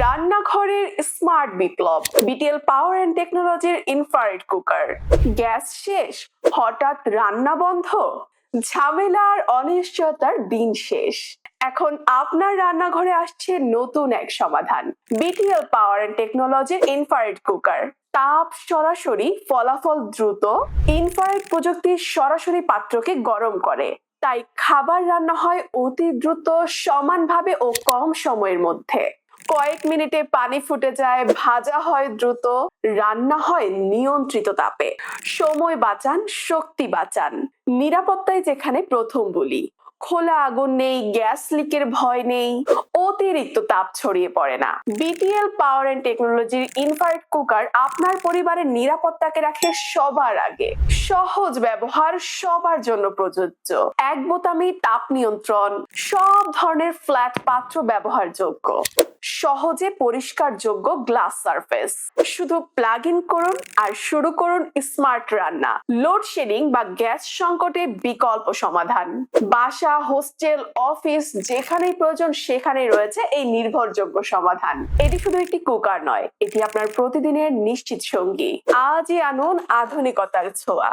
রান্নাঘরের smart Biplab, BTL power and টেকনোলজির infrared cooker. Gas শেষ, হঠাৎ রান্না বন্ধ, ঝামেলা আর অনিশ্চয়তার দিন শেষ। এখন আপনার রান্নাঘরে আসছে নতুন এক সমাধান, বিটিএল পাওয়ার অ্যান্ড টেকনোলজির ইনফ্রারেড কুকার। তাপ সরাসরি, ফলাফল দ্রুত। ইনফ্রারেড প্রযুক্তি সরাসরি পাত্রকে গরম করে, তাই খাবার রান্না হয় অতি দ্রুত, সমানভাবে ও কম সময়ের মধ্যে। কয়েক মিনিটে পানি ফুটে যায়, ভাজা হয় দ্রুত, রান্না হয় নিয়ন্ত্রিত তাপে। সময় বাঁচান, শক্তি বাঁচান। নিরাপত্তায় যেখানে প্রথম বলি, খোলা আগুন নেই, গ্যাস লিকের ভয় নেই, অতিরিক্ত তাপ ছড়িয়ে পড়ে না। বিটিএল পাওয়ার অ্যান্ড টেকনোলজির ইনফ্রারেড কুকার আপনার পরিবারের নিরাপত্তাকে রাখে সবার আগে। সহজ ব্যবহার, সবার জন্য প্রযোজ্য। এক বোতামি তাপ নিয়ন্ত্রণ, সব ধরনের ফ্ল্যাট পাত্র ব্যবহারযোগ্য, সহজে পরিষ্কারযোগ্য গ্লাস সারফেস। শুধু প্লাগ ইন করুন আর শুরু করুন স্মার্ট রান্না। লোডশেডিং বা গ্যাস সংকটে বিকল্প সমাধান। বাসা, হোস্টেল, অফিস যেখানেই প্রয়োজন সেখানেই রয়েছে এই নির্ভরযোগ্য সমাধান। এটি শুধু একটি কুকার নয়, এটি আপনার প্রতিদিনের নিশ্চিত সঙ্গী। আজই আনুন আধুনিকতার ছোঁয়া।